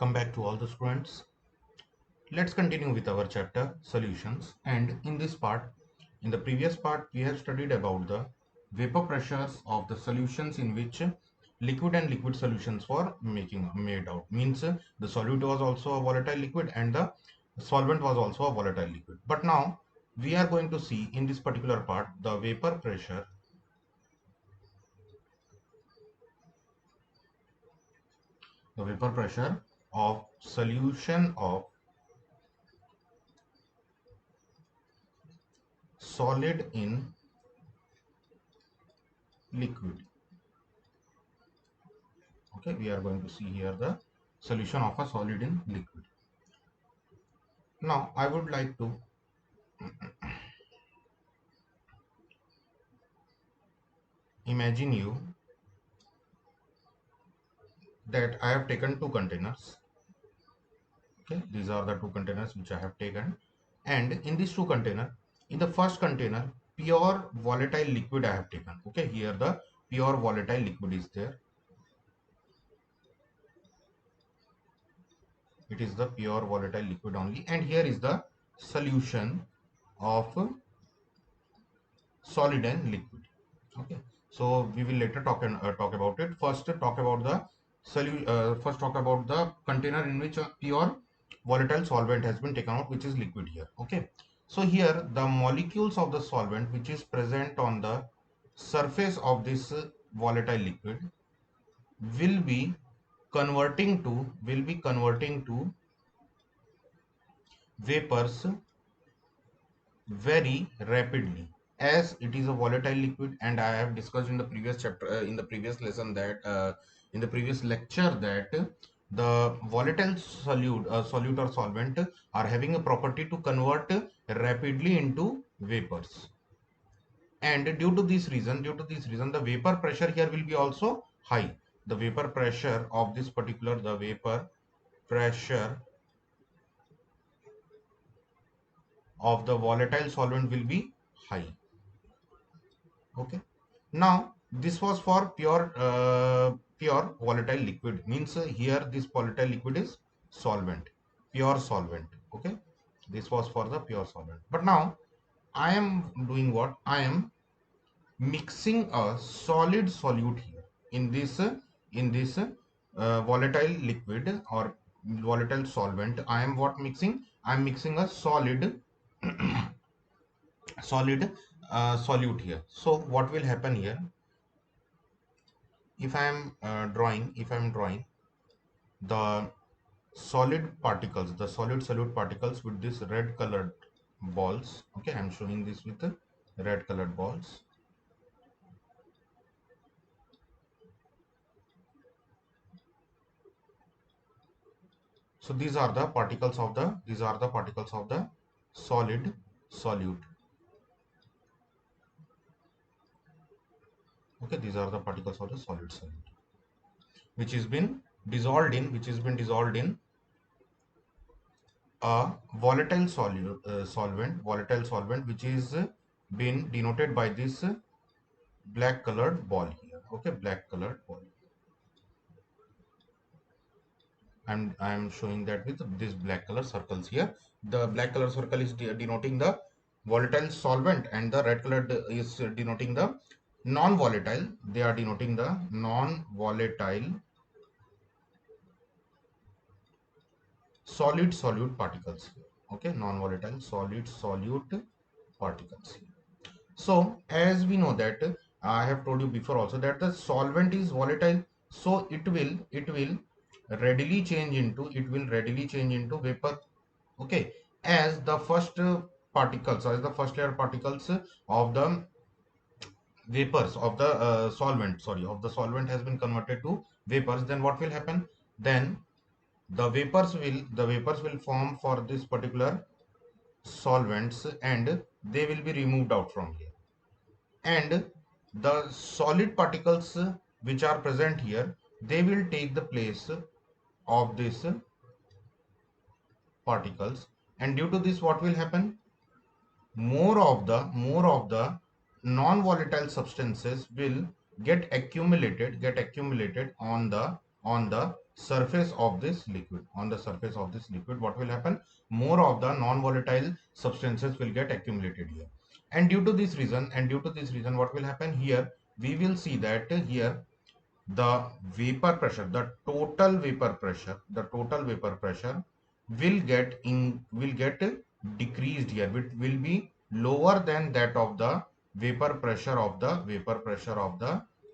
Come back to all the students. Let's continue with our chapter solutions. And in this part, in the previous part, we have studied about the vapor pressures of the solutions in which liquid and liquid solutions were made out. Means the solute was also a volatile liquid and the solvent was also a volatile liquid. But now we are going to see in this particular part the vapor pressure of solution of solid in liquid. Okay, we are going to see here the solution of a solid in liquid. Now I would like to imagine you that I have taken two containers. Okay, these are the two containers which I have taken, and in these two container, in the first container, pure volatile liquid I have taken. Okay, here the pure volatile liquid is there. It is the pure volatile liquid only, and here is the solution of solid and liquid. Okay, so we will later talk about it. First talk about the container in which a pure volatile solvent has been taken out, which is liquid here. Okay, so here the molecules of the solvent which is present on the surface of this volatile liquid will be converting to vapors very rapidly, as it is a volatile liquid. And I have discussed in the previous chapter, in the previous lesson, that in the previous lecture, that the volatile solute or solvent are having a property to convert rapidly into vapors. And due to this reason, the vapor pressure here will be also high. The vapor pressure of this particular, the vapor pressure of the volatile solvent will be high. Okay, now this was for pure volatile liquid. Means here this volatile liquid is solvent, pure solvent. Okay, this was for the pure solvent. But now I am doing what? I am mixing a solid solute here in this volatile liquid or volatile solvent. I am what mixing? I am mixing a solid solid solute here. So what will happen here? If I am drawing the solid particles, the solid solute particles with this red colored balls. Okay, I'm showing this with the red colored balls. So these are the particles of the solid solute. Okay, these are the particles of the solid solute, which has been dissolved in a volatile solvent, which is been denoted by this black colored ball here. Okay, black colored ball. I am showing that with this black color circles here. The black color circle is denoting the volatile solvent, and the red color is denoting the non-volatile. They are denoting the non-volatile solid solute particles here. Okay, non-volatile solid solute particles here. So as we know that I have told you before also that the solvent is volatile, so it will readily change into vapor. Okay, as the first particles, as the first layer particles of the vapors of the solvent has been converted to vapors, then what will happen? Then the vapors will form for this particular solvents, and they will be removed out from here, and the solid particles which are present here, they will take the place of these particles. And due to this, what will happen? More of the non-volatile substances will get accumulated on the on the surface of this liquid. On the surface of this liquid, what will happen? More of the non-volatile substances will get accumulated here. And due to this reason, what will happen here? We will see that here the vapor pressure, the total vapor pressure will get decreased here. It will be lower than that of the vapor pressure of the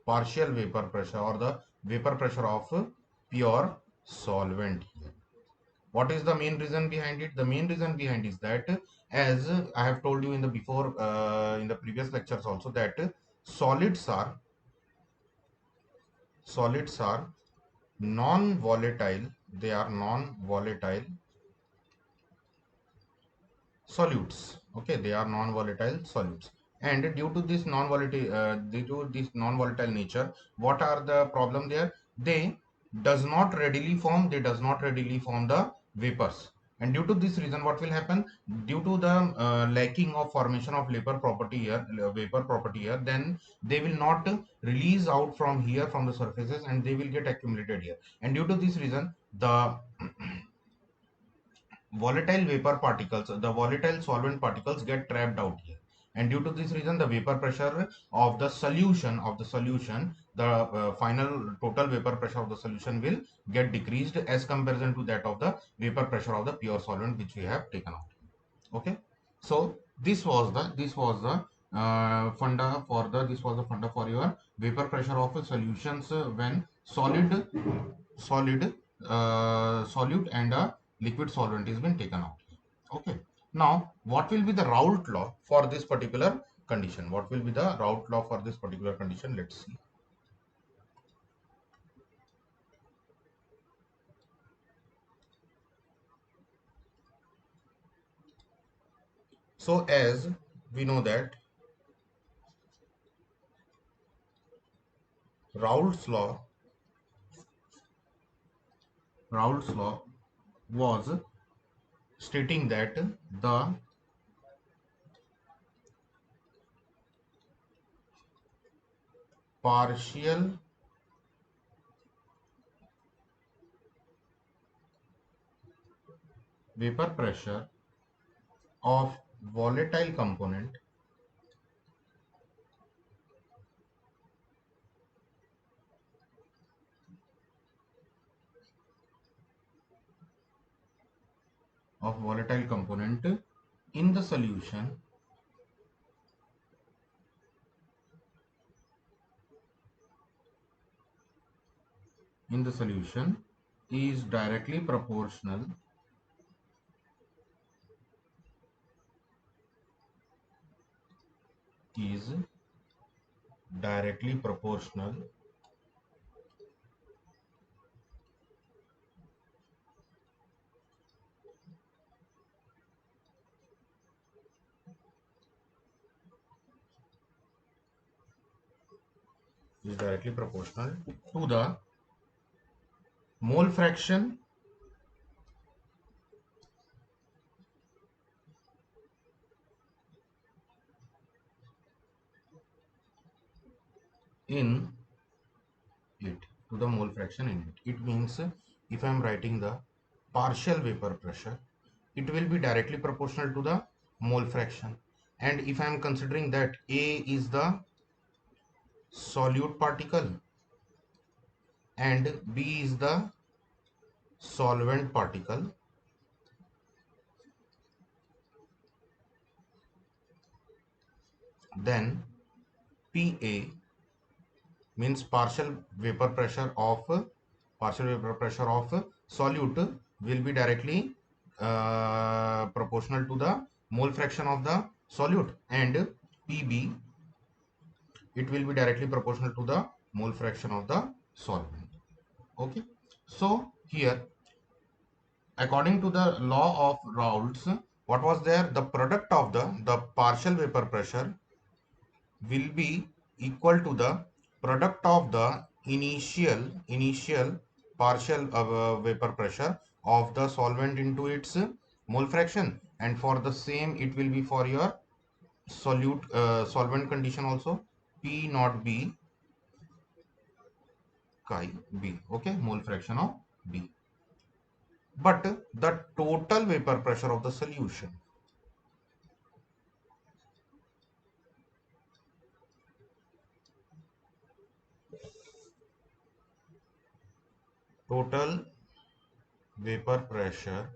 partial vapor pressure, or the vapor pressure of pure solvent here. What is the main reason behind it? The main reason behind is that, as I have told you in the in the previous lectures also, that solids are solids are non-volatile. They are non-volatile solutes. Okay, they are non-volatile solutes. And due to this non-volatile nature, what are the problem there? They does not readily form the vapors. And due to this reason, what will happen? Due to the lacking of formation of vapor property here, then they will not release out from here, from the surfaces, and they will get accumulated here. And due to this reason, the the volatile solvent particles get trapped out here. And due to this reason, the vapor pressure of the solution, the final total vapor pressure of the solution will get decreased as comparison to that of the vapor pressure of the pure solvent which we have taken out. Okay, so this was the funda for your vapor pressure of solutions when solid solute and a liquid solvent has been taken out. Okay, now what will be the Raoult law for this particular condition? What will be the Raoult law for this particular condition? Let's see. So as we know that Raoult's law Raoult's law was stating that the partial vapor pressure of volatile component in the solution is directly proportional is directly proportional to the mole fraction in it, It means if I am writing the partial vapor pressure, it will be directly proportional to the mole fraction. And if I am considering that A is the solute particle and B is the solvent particle, then PA means partial vapor pressure of solute will be directly proportional to the mole fraction of the solute, and PB, it will be directly proportional to the mole fraction of the solvent. Okay, so here, according to the law of Raoult's, what was there? The product of the partial vapor pressure will be equal to the product of the initial partial vapor pressure of the solvent into its mole fraction. And for the same, it will be for your solvent condition also. P naught B chi B. Okay, mole fraction of B. But the total vapor pressure of the solution, total vapor pressure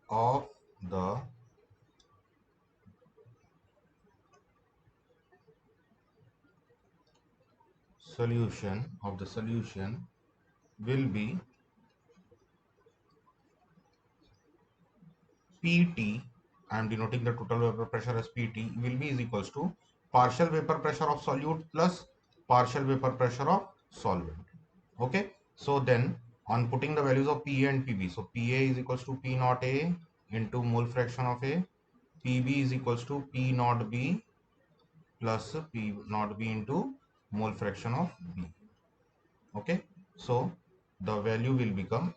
of the solution will be PT. I am denoting the total vapor pressure as PT will be is equals to partial vapor pressure of solute plus partial vapor pressure of solvent. Okay, so then on putting the values of PA and PB, so PA is equals to P naught A into mole fraction of A, PB is equals to P naught B plus P naught B into mole fraction of B. Okay, so the value will become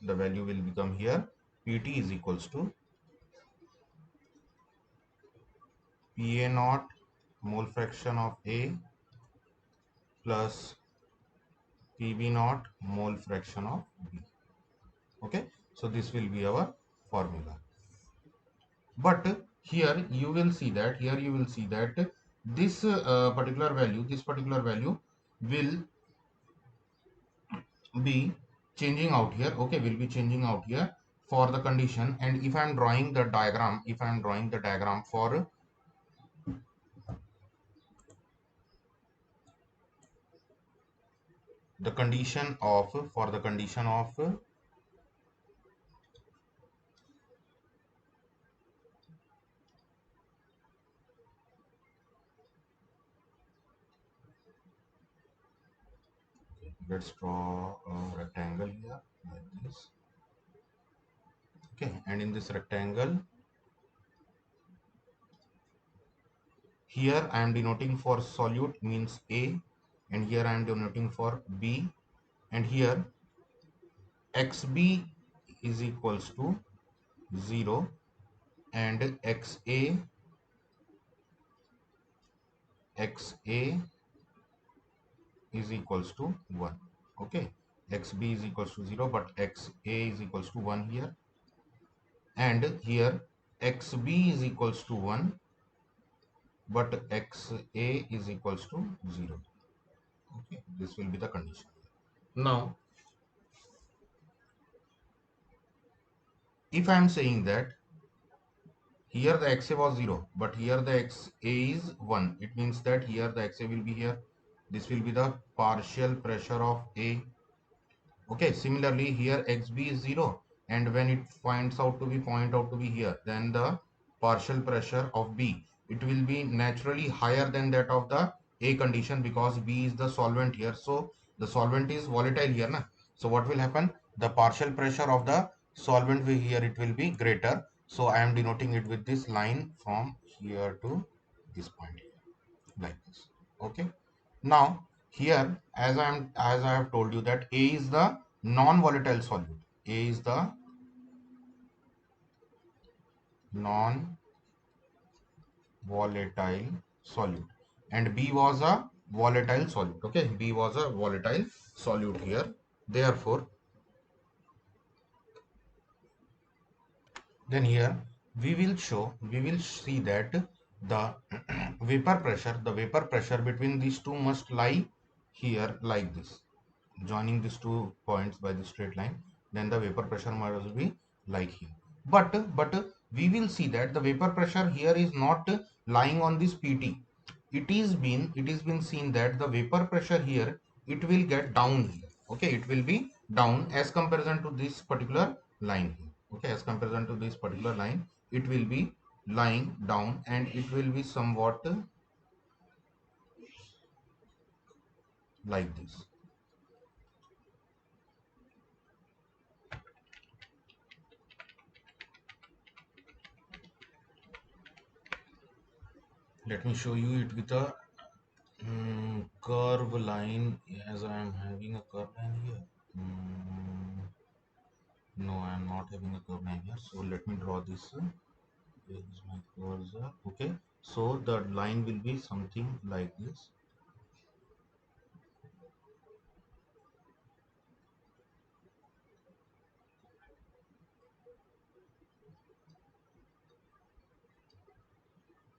here PT is equals to Pa naught mole fraction of A plus Pb naught mole fraction of B. Okay, so this will be our formula. But here you will see that this particular value will be changing out here. Okay, will be changing out here for the condition. And if I am drawing the diagram, for the condition of let's draw a rectangle here like this. Okay, and in this rectangle here I am denoting for solute means A, and here I am denoting for B, and here xb is equals to 0 and xa is equals to 1. Okay, xb is equals to 0 but xa is equals to 1 here, and here xb is equals to 1 but xa is equals to 0. Okay, this will be the condition. Now if I am saying that here the xa was 0 but here the xa is 1, it means that here the xa will be here, this will be the partial pressure of A. Okay, similarly here xb is 0, and when it finds out to be point out to be here, then the partial pressure of B, it will be naturally higher than that of the A condition because B is the solvent here, so the solvent is volatile here na? So what will happen, the partial pressure of the solvent will here it will be greater, so I am denoting it with this line from here to this point here, like this. Okay, now here as I have told you that A is the non-volatile solute. A is the non-volatile solute and B was a volatile solute. Okay, B was a volatile solute here. Therefore, then here we will see that the the vapor pressure between these two must lie here like this, joining these two points by the straight line, then the vapor pressure must be like here. But we will see that the vapor pressure here is not lying on this PT. It is been seen that the vapor pressure here it will get down here. Okay, it will be down as comparison to this particular line here. Okay, as comparison to this particular line, it will be lying down and it will be somewhat like this. Let me show you it with a curve line, as I am having a curve line here. No, I am not having a curve line here. So let me draw this. Here is my cursor. Okay. So the line will be something like this.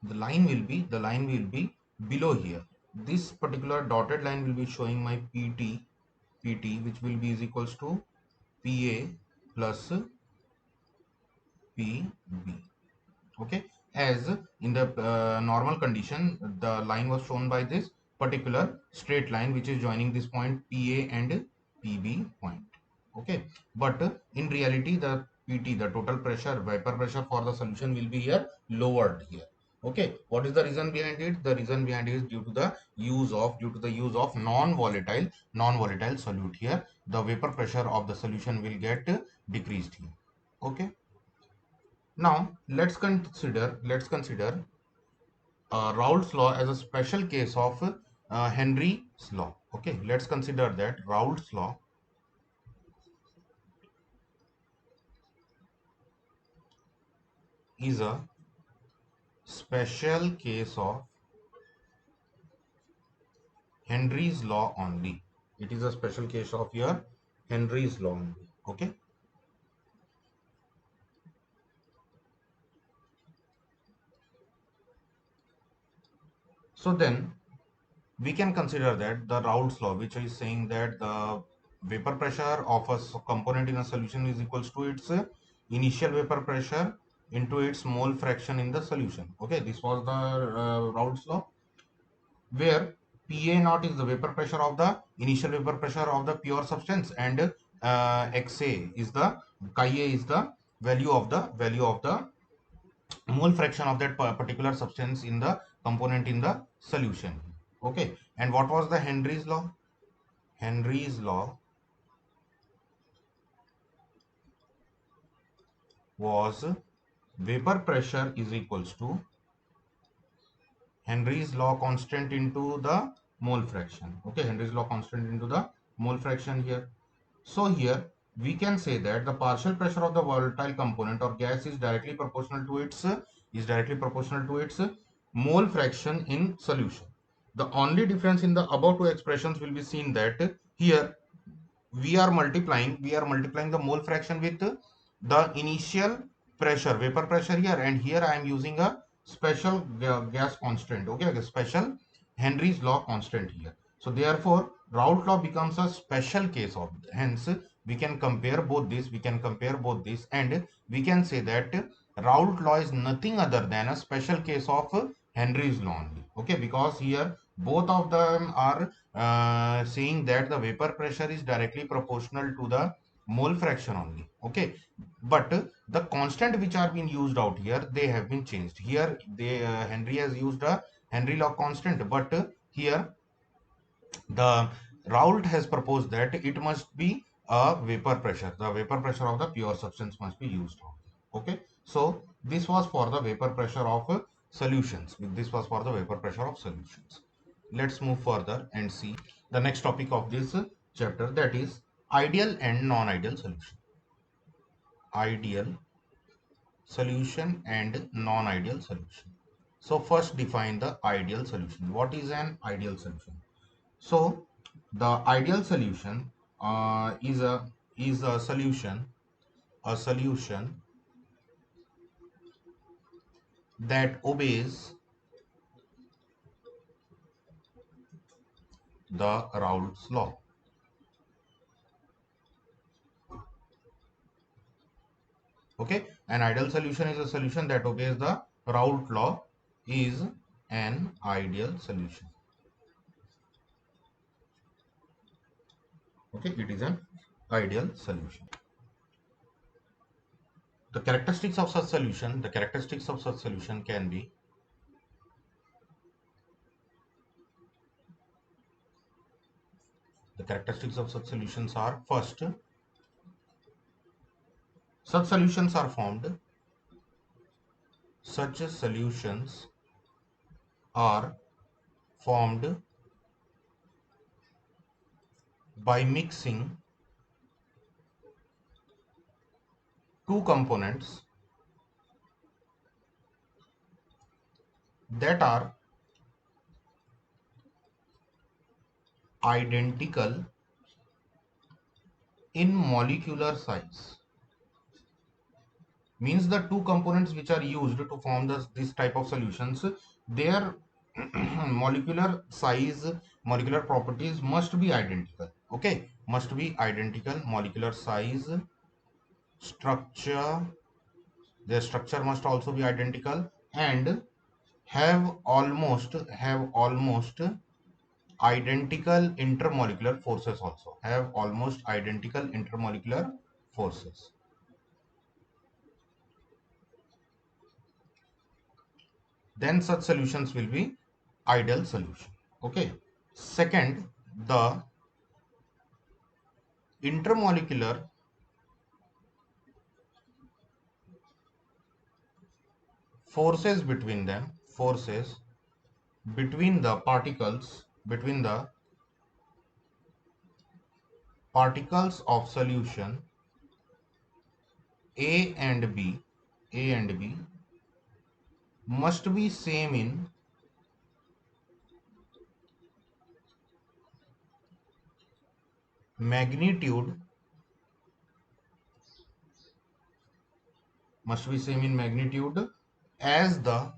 The line will be below here. This particular dotted line will be showing my PT, which will be is equals to PA plus PB. Okay, as in the normal condition, the line was shown by this particular straight line which is joining this point PA and PB point. Okay, but in reality the PT, the total pressure, vapor pressure for the solution will be here lowered here. Okay, what is the reason behind it? The reason behind it is due to the use of non-volatile solute here. The vapor pressure of the solution will get decreased here. Okay, now let's consider Raoult's law as a special case of Henry's law. Okay, let's consider that Raoult's law is a special case of Henry's law only. It is a special case of your Henry's law only. Okay. So then we can consider that the Raoult's law, which is saying that the vapor pressure of a component in a solution is equals to its initial vapor pressure into its mole fraction in the solution. Okay, this was the Raoult's law, where Pa naught is the vapor pressure of the initial vapor pressure of the pure substance, and Xa is the chi A is the value of the mole fraction of that particular substance in the component in the solution. Okay, and what was the Henry's law? Henry's law was vapor pressure is equals to Henry's law constant into the mole fraction. Okay, Henry's law constant into the mole fraction here. So here we can say that the partial pressure of the volatile component or gas is directly proportional to its mole fraction in solution. The only difference in the above two expressions will be seen that here we are multiplying the mole fraction with the initial pressure, vapor pressure here, and here I am using a special gas constant. Okay, a special Henry's law constant here. So therefore Raoult law becomes a special case of, hence we can compare both this and we can say that Raoult law is nothing other than a special case of Henry's law only. Okay, because here both of them are saying that the vapor pressure is directly proportional to the mole fraction only. Okay, but the constant which are being used out here, they have been changed. Here they Henry has used a Henry law constant, but here the Raoult has proposed that it must be a vapor pressure. The vapor pressure of the pure substance must be used. Okay, so this was for the vapor pressure of solutions. This was for the vapor pressure of solutions. Let's move further and see the next topic of this chapter, that is ideal and non-ideal solution. Ideal solution and non-ideal solution. So first define the ideal solution. What is an ideal solution? So the ideal solution is a solution that obeys the Raoult's law. Okay, an ideal solution is a solution that obeys the Raoult law, is an ideal solution. Okay, it is an ideal solution. The characteristics of such solution can be: the characteristics of such solutions are, first, such solutions are formed such solutions are formed by mixing two components that are identical in molecular size. Means the two components which are used to form this type of solutions, their molecular size, molecular properties must be identical. Okay, must be identical. Molecular size, structure, their structure must also be identical, and have almost identical intermolecular forces, also have almost identical intermolecular forces. Then such solutions will be ideal solution. Okay. Second, the intermolecular forces between the particles of solution A and B must be same in magnitude, as the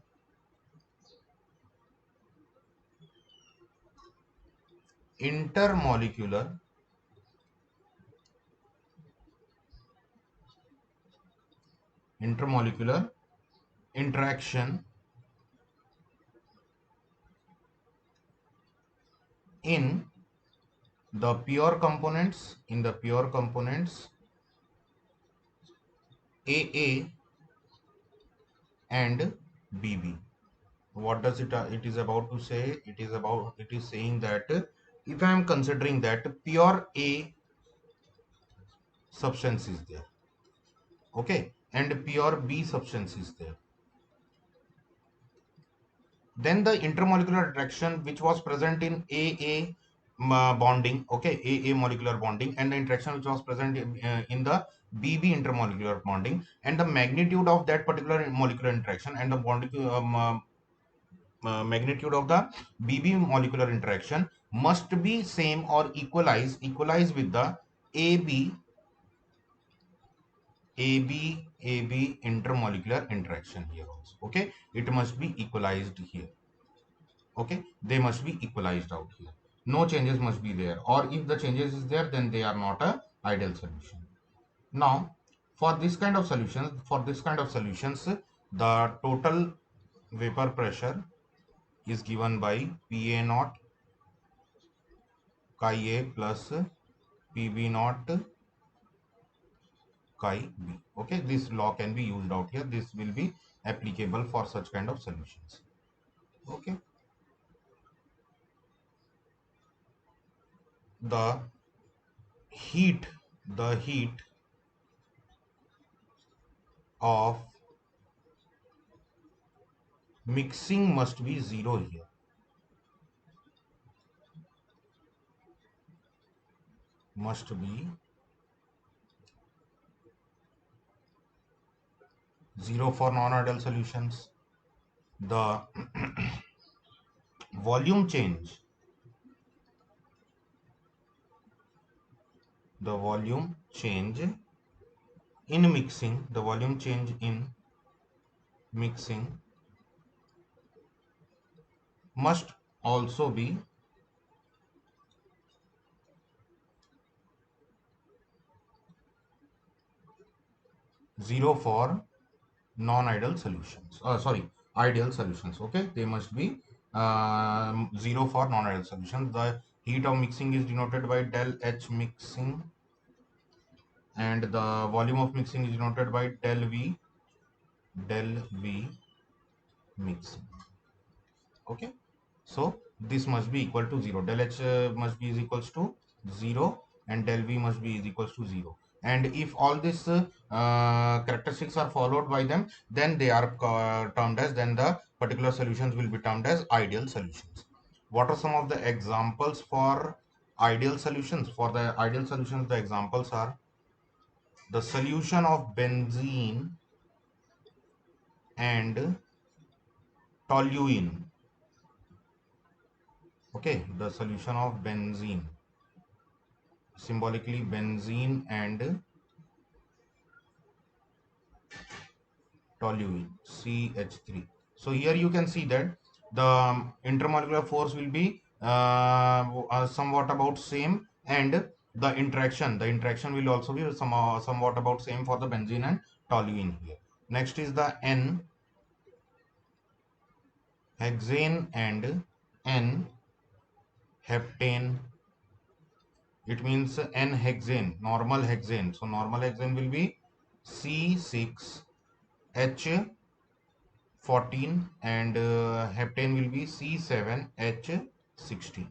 intermolecular interaction in the pure components AA and BB. What does it is about to say? It is saying that if I am considering that pure A substance is there, okay, and pure B substance is there, then the intermolecular interaction which was present in AA bonding, okay, AA molecular bonding, and the interaction which was present in the BB intermolecular bonding, and the magnitude of that particular molecular interaction and the bonding magnitude of the BB molecular interaction must be same or equalize with the AB AB intermolecular interaction here also. Okay, it must be equalized here. Okay, they must be equalized out here. No changes must be there, or if the changes is there, then they are not a ideal solution. Now, for this kind of solutions, the total vapor pressure is given by PA naught chi A plus PB naught chi B. Okay, this law can be used out here. This will be applicable for such kind of solutions. Okay, the heat, the heat of mixing must be zero here. Must be zero for non-ideal solutions. The volume change, the volume change in mixing, the volume change in mixing must also be 0 for non-ideal solutions. Sorry, ideal solutions. Okay, they must be 0 for non-ideal solutions. The heat of mixing is denoted by del H mixing, and the volume of mixing is denoted by del V mixing. Okay, so this must be equal to 0. Del H must be is equals to 0, and del V must be is equals to 0. And if all these characteristics are followed by them, then they are termed as, then the particular solutions will be termed as ideal solutions. What are some of the examples for ideal solutions? For the ideal solutions, the examples are the solution of benzene and toluene. Okay, the solution of benzene, symbolically benzene and toluene, CH3. So here you can see that the intermolecular force will be somewhat about same, and the interaction will also be somewhat about same for the benzene and toluene here. Next is the N hexane and N heptane. It means N hexane, normal hexane. So normal hexane will be C6H14 and heptane will be C7H16.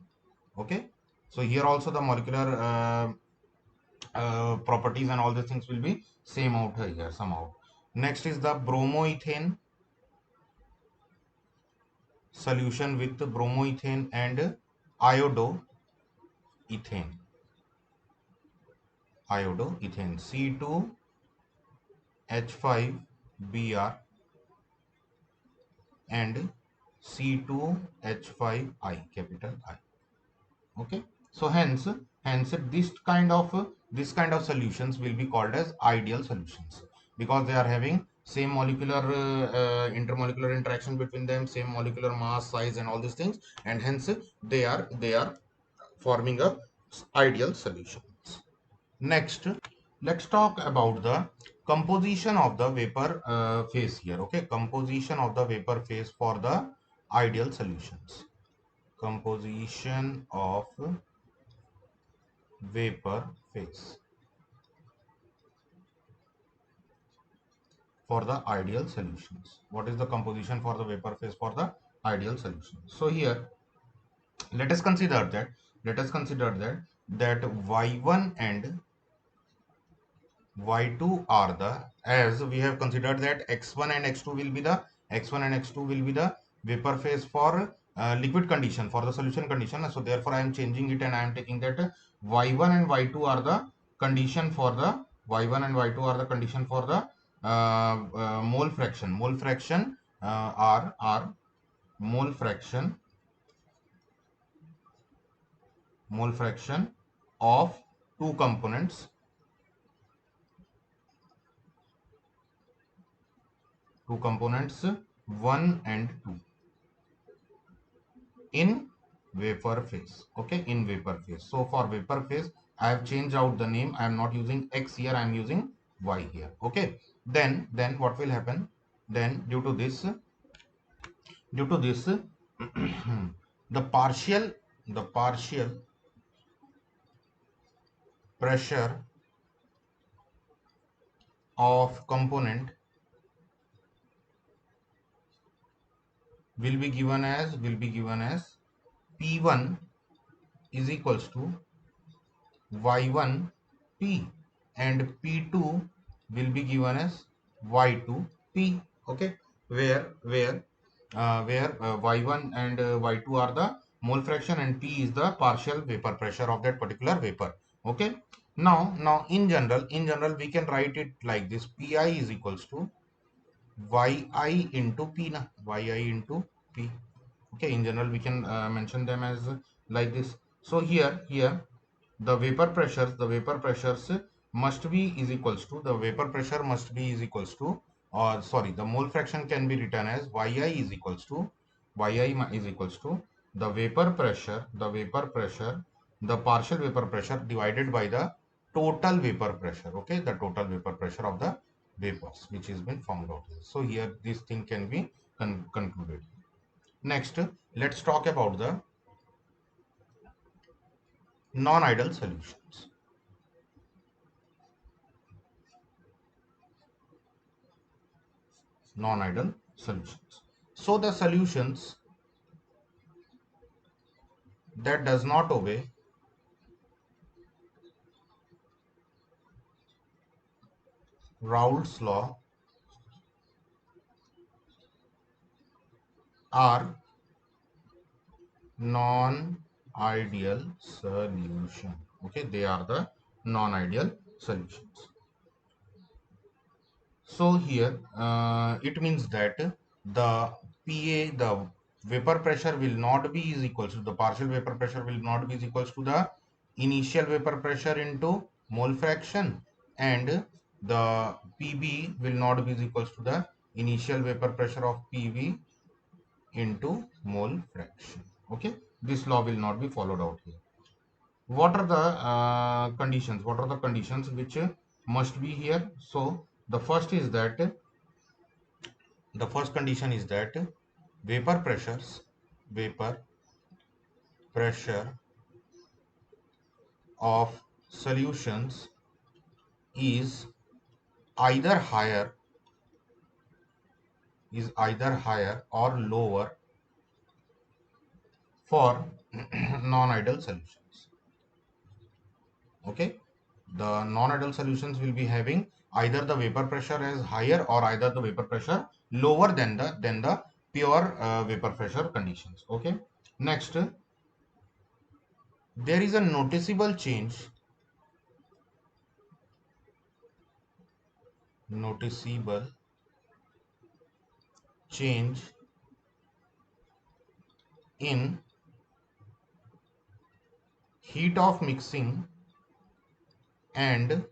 Okay. So here also the molecular properties and all these things will be same out here somehow. Next is the bromoethane solution with bromoethane and iodoethane. Iodoethane C2H5Br and C2H5I, capital I. Okay, so hence this kind of solutions will be called as ideal solutions, because they are having same molecular intermolecular interaction between them, same molecular mass, size, and all these things, and hence they are forming a ideal solutions. Next, let's talk about the composition of the vapor phase here. Okay, composition of the vapor phase for the ideal solutions. Composition of vapor phase for the ideal solutions. What is the composition for the vapor phase for the ideal solution? So here, let us consider that y1 and y2 are the, as we have considered that x1 and x2 will be the vapor phase for liquid condition, for the solution condition. So therefore I am changing it and I am taking that y1 and y2 are the condition for the mole fraction. Are mole fraction of two components, 1 and 2 in vapor phase. Okay, in vapor phase. So for vapor phase, I have changed out the name. I am not using x here, I am using y here. Okay, then what will happen? Then due to this the partial pressure of component will be given as P1 is equals to y1 p, and p2 will be given as y2 p. Okay, where y1 and y2 are the mole fraction and p is the partial vapor pressure of that particular vapor. Okay, now in general we can write it like this: pi is equals to yi into p na, yi into p. Okay, in general we can mention them as like this. So here the vapor pressures must be is equals to, or sorry, the mole fraction can be written as yi is equals to the partial vapor pressure divided by the total vapor pressure. Okay, the total vapor pressure of the vapors which has been found out here. So here this thing can be concluded. Next, let's talk about the non-ideal solutions. Non-ideal solutions. So the solutions that does not obey Raoult's law are non-ideal solution. Okay, they are the non-ideal solutions. So here it means that the PA, the vapor pressure will not be is equals to the partial vapor pressure will not be is equals to the initial vapor pressure into mole fraction, and the PB will not be is equals to the initial vapor pressure of PV into mole fraction. Okay, this law will not be followed out here. What are the conditions? What are the conditions which must be here? So the first is that the first condition is that vapor pressure of solutions is either higher or lower for non-ideal solutions. Okay, the non-ideal solutions will be having either the vapor pressure is higher or either the vapor pressure lower than the pure vapor pressure conditions. Okay, next, there is a noticeable change in heat of mixing and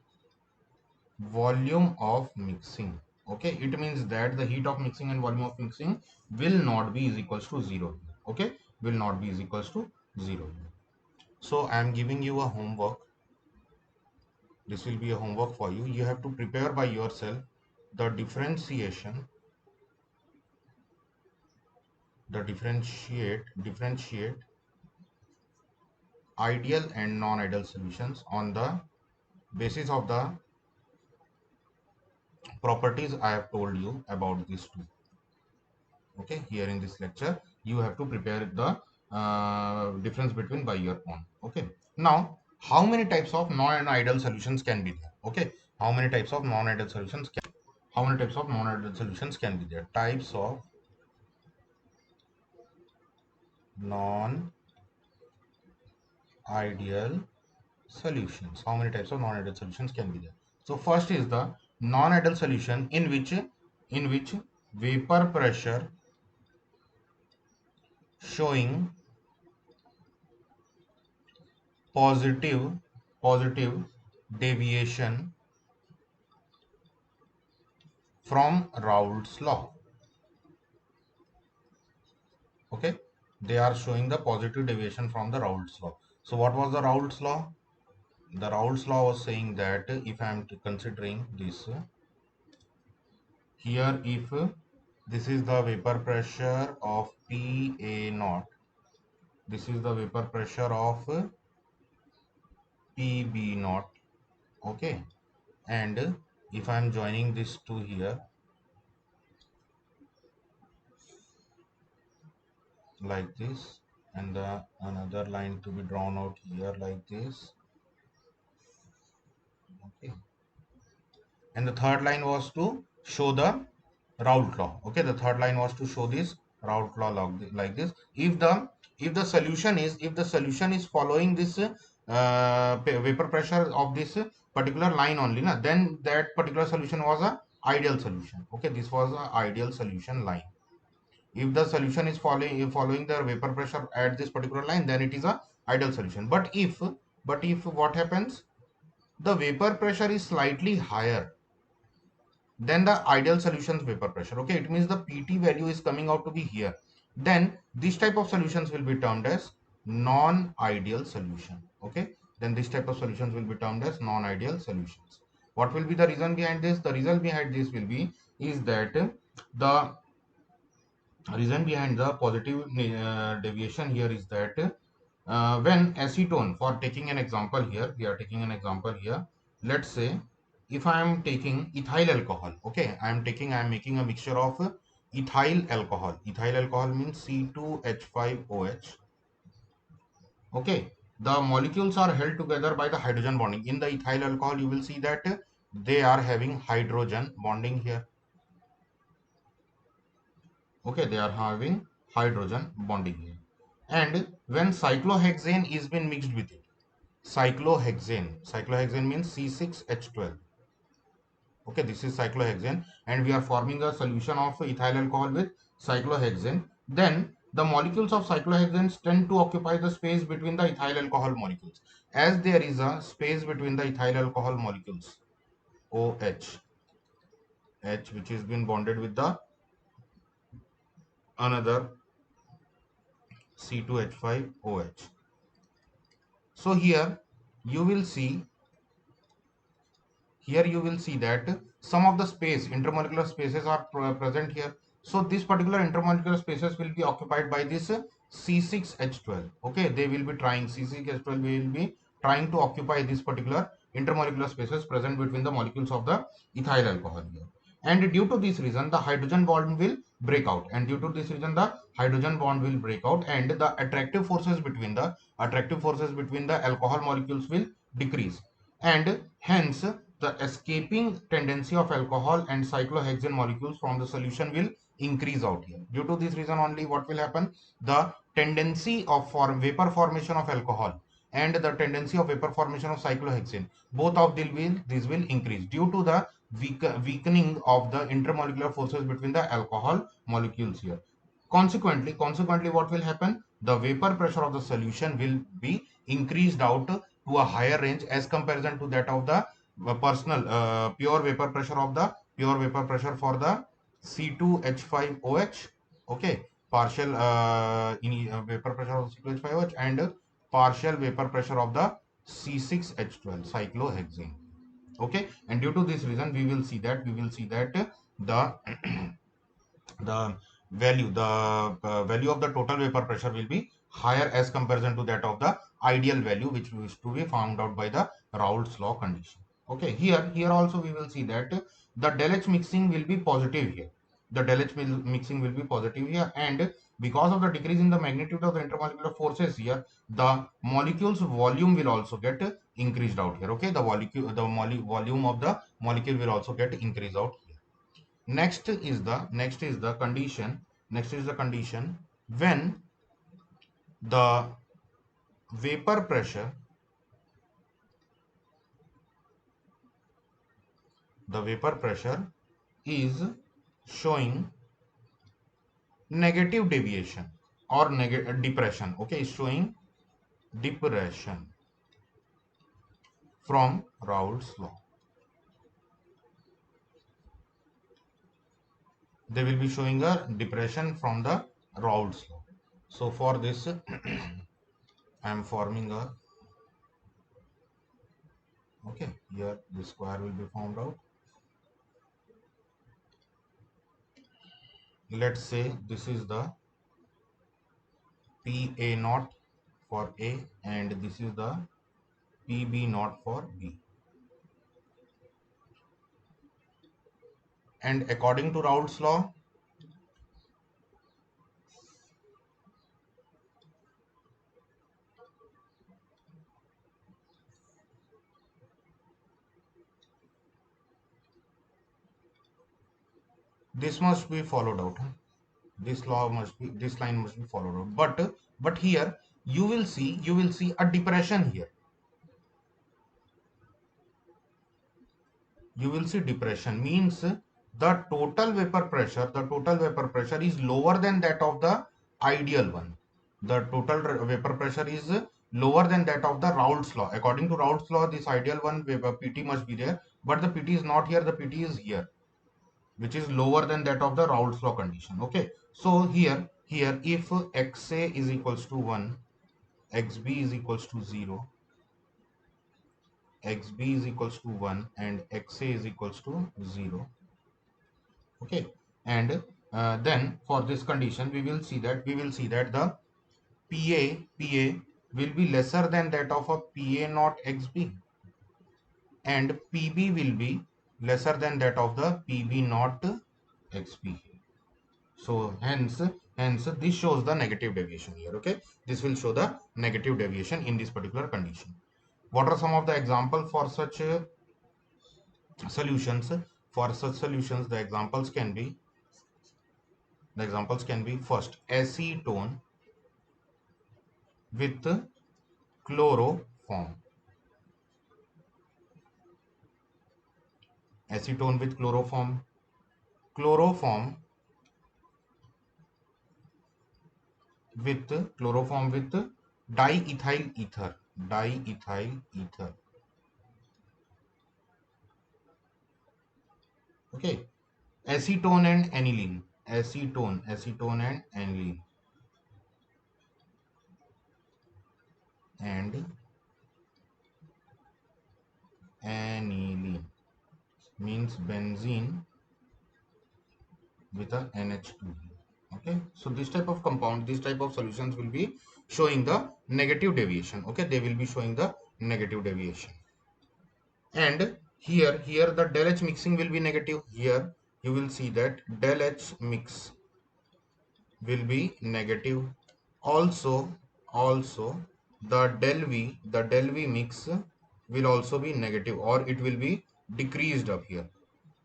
volume of mixing. Okay, it means that the heat of mixing and volume of mixing will not be is equals to 0. Okay, will not be is equals to 0. So I am giving you a homework. This will be a homework for you. You have to prepare by yourself the differentiate ideal and non-ideal solutions on the basis of the properties I have told you about these two. Okay, here in this lecture you have to prepare the difference between by your own. Okay, now how many types of non-ideal solutions can be there? Okay, how many types of non-ideal solutions can be there? Types of non-ideal solutions. How many types of non-ideal solutions can be there? So first is the non-ideal solution in which vapor pressure showing positive deviation from Raoult's law. Okay, they are showing the positive deviation from the Raoult's law. So what was the Raoult's law? The Raoult's law was saying that if I am considering this here, if this is the vapor pressure of PA naught, this is the vapor pressure of PB naught. Okay, and if I am joining this two here like this, and the another line to be drawn out here like this. Okay, and the third line was to show the Raoult law. Okay, the third line was to show this Raoult law like this. If the solution is following this vapor pressure of this particular line only, then that particular solution was a ideal solution. Okay, this was a ideal solution line. If the solution is following the vapor pressure at this particular line, then it is a ideal solution. But if what happens, the vapor pressure is slightly higher than the ideal solution's vapor pressure. Okay, it means the PT value is coming out to be here. Then this type of solutions will be termed as non-ideal solution. Okay, then this type of solutions will be termed as non-ideal solutions. What will be the reason behind this? The reason behind this will be is that the reason behind the positive deviation here is that when acetone, for taking an example here, we are taking an example here. Let's say if I am taking ethyl alcohol, okay, I am making a mixture of ethyl alcohol. Ethyl alcohol means C2H5OH. Okay, the molecules are held together by the hydrogen bonding. In the ethyl alcohol, you will see that they are having hydrogen bonding here. Okay, they are having hydrogen bonding here. And when cyclohexane is been mixed with it, cyclohexane means C6H12. Okay, this is cyclohexane, and we are forming a solution of ethyl alcohol with cyclohexane, then the molecules of cyclohexanes tend to occupy the space between the ethyl alcohol molecules. As there is a space between the ethyl alcohol molecules, OH, H, which has been bonded with the another C2H5OH. So here you will see that some of the space intermolecular spaces are present here. So this particular intermolecular spaces will be occupied by this C6H12. Okay, they will be trying C6H12 will be trying to occupy this particular intermolecular spaces present between the molecules of the ethyl alcohol here. And due to this reason, the hydrogen bond will break out. And due to this reason, the hydrogen bond will break out, and the attractive forces between the alcohol molecules will decrease, and hence the escaping tendency of alcohol and cyclohexane molecules from the solution will increase out here. Due to this reason only, what will happen, the tendency of vapor formation of alcohol and the tendency of vapor formation of cyclohexane, both of these will increase due to the weakening of the intermolecular forces between the alcohol molecules here. Consequently, what will happen, the vapor pressure of the solution will be increased out to a higher range as comparison to that of the personal pure vapor pressure for the C2H5OH. Okay, partial vapor pressure of C2H5OH and partial vapor pressure of the C6H12 cyclohexane. Okay, and due to this reason we will see that the the value of the total vapor pressure will be higher as comparison to that of the ideal value, which is to be found out by the Raoult's law condition. Okay, here also we will see that the del H mixing will be positive here. The del H mixing will be positive here, and because of the decrease in the magnitude of the intermolecular forces here, the molecule's volume will also get increased out here. Okay, volume of the molecule will also get increased out here. Next is the condition when the vapor pressure is showing negative deviation or depression. Okay, is showing depression from Raoult's law. They will be showing a depression from the Raoult's law. So for this I am forming a, okay, here the square will be formed out. Let's say this is the PA naught for A and this is the PB naught for B. And according to Raoult's law, this must be followed out. This line must be followed out. But here you will see a depression here. You will see depression means the total vapor pressure is lower than that of the ideal one. The total vapor pressure is lower than that of the Raoult's law. According to Raoult's law, this ideal one vapor PT must be there, but the PT is not here, the PT is here, which is lower than that of the Raoult's law condition. Okay, so here if XA is equals to 1, XB is equals to 0, XB is equals to 1 and XA is equals to 0. Okay, and then for this condition we will see that the PA will be lesser than that of a PA naught XB, and PB will be lesser than that of the PB naught XB. So hence this shows the negative deviation here. Okay, this will show the negative deviation in this particular condition. What are some of the examples for such solutions? For such solutions, the examples can be first acetone with chloroform. Acetone with chloroform. Chloroform with chloroform with diethyl ether, diethyl ether. Okay, acetone and aniline, acetone and aniline, and aniline means benzene with a NH2. Okay, so this type of compound, this type of solutions will be showing the negative deviation. Okay, they will be showing the negative deviation. And here the del H mixing will be negative. Here you will see that del H mix will be negative. Also the del V mix will also be negative, or it will be decreased up here.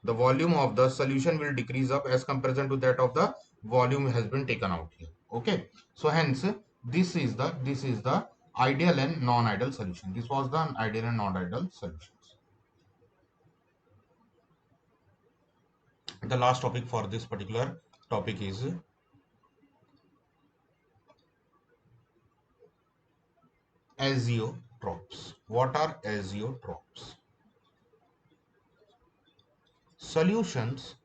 The volume of the solution will decrease up as comparison to that of the volume has been taken out here. Okay, so hence this is the ideal and non-ideal solution. This was the ideal and non-ideal solutions. The last topic for this particular topic is azeotropes. What are azeotropes? Solutions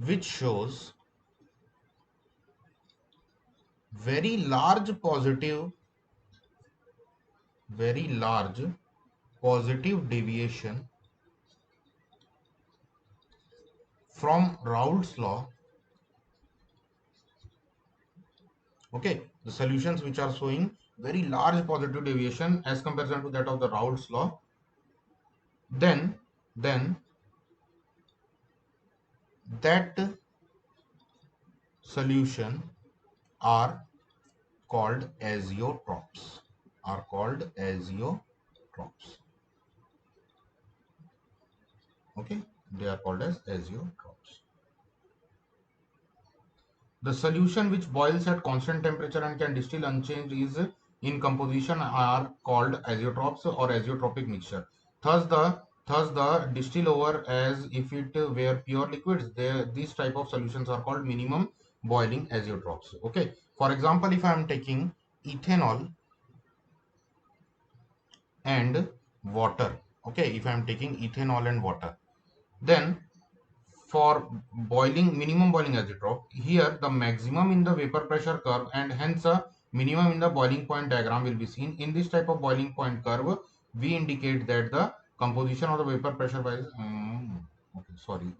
which shows very large positive, very large positive deviation from Raoult's law. Okay, the solutions which are showing very large positive deviation as comparison to that of the Raoult's law, then that solution are called azeotropes, are called azeotropes. Okay, they are called as azeotropes. The solution which boils at constant temperature and can distill unchanged is in composition are called azeotropes or azeotropic mixture. Thus the distill over as if it were pure liquids. These type of solutions are called minimum boiling azeotropes. Okay. For example, if I am taking ethanol and water. Okay, if I am taking ethanol and water, then for boiling, minimum boiling azeotrope, here the maximum in the vapor pressure curve and hence a minimum in the boiling point diagram will be seen. In this type of boiling point curve, we indicate that the composition of the vapor pressure wise, okay, sorry,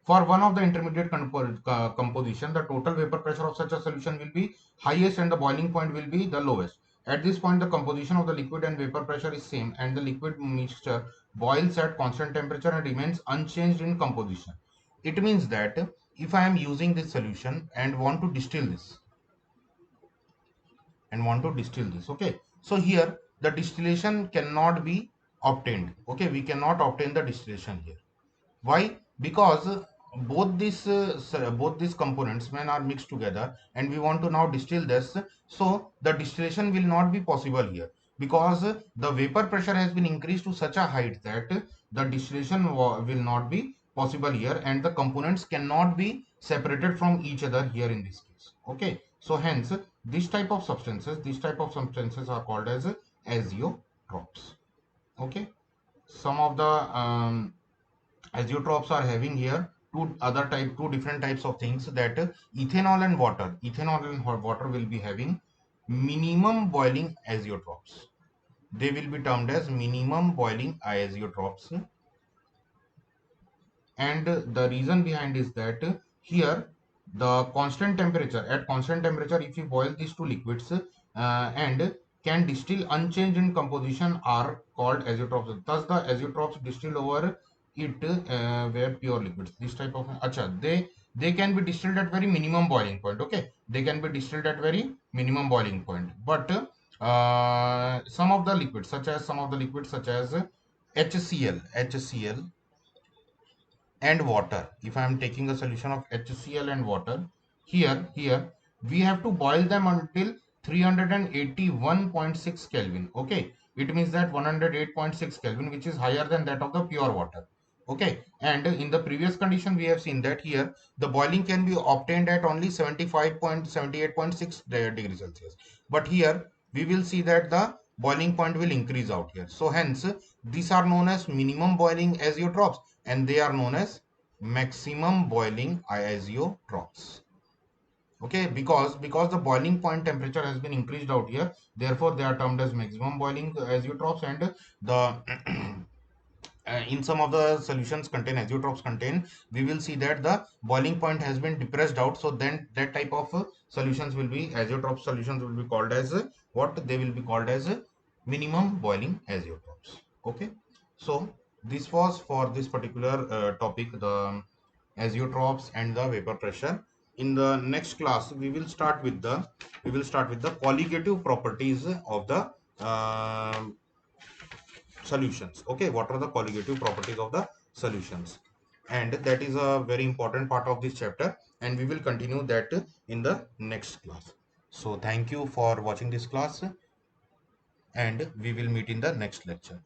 for one of the intermediate composition, the total vapor pressure of such a solution will be highest and the boiling point will be the lowest. At this point, the composition of the liquid and vapor pressure is same and the liquid mixture boils at constant temperature and remains unchanged in composition. It means that if I am using this solution and want to distill this, okay, so here the distillation cannot be obtained. Okay, we cannot obtain the distillation here. Why? Because both these components when are mixed together and we want to now distill this, so the distillation will not be possible here because the vapor pressure has been increased to such a height that the distillation will not be possible here and the components cannot be separated from each other here in this case. Okay, so hence these type of substances are called as azeotropes. Okay, some of the azeotropes are having here two different types of things, that ethanol and water will be having minimum boiling azeotropes. They will be termed as minimum boiling azeotropes, and the reason behind is that here the constant temperature, at constant temperature if you boil these two liquids and can distill unchanged in composition are called azeotropes. Thus the azeotropes distill over it were pure liquids. This type of they can be distilled at very minimum boiling point. Okay, they can be distilled at very minimum boiling point, but some of the liquids such as HCl and water. If I am taking a solution of HCl and water, here we have to boil them until 381.6 Kelvin. Okay, it means that 108.6 Kelvin, which is higher than that of the pure water. Okay, and in the previous condition we have seen that here the boiling can be obtained at only 75.78.6 degrees Celsius, but here we will see that the boiling point will increase out here. So hence these are known as minimum boiling azeotrophs and they are known as maximum boiling azeotrophs. Okay, because the boiling point temperature has been increased out here, therefore they are termed as maximum boiling azeotrophs, and the in some of the solutions contain azeotrophs contain, we will see that the boiling point has been depressed out. So then that type of solutions will be azeotroph solutions will be called as what they will be called as minimum boiling azeotrophs. Okay, so this was for this particular topic, the azeotrophs and the vapor pressure. In the next class we will start with the colligative properties of the solutions. Okay, what are the colligative properties of the solutions, and that is a very important part of this chapter, and we will continue that in the next class. So thank you for watching this class, and we will meet in the next lecture.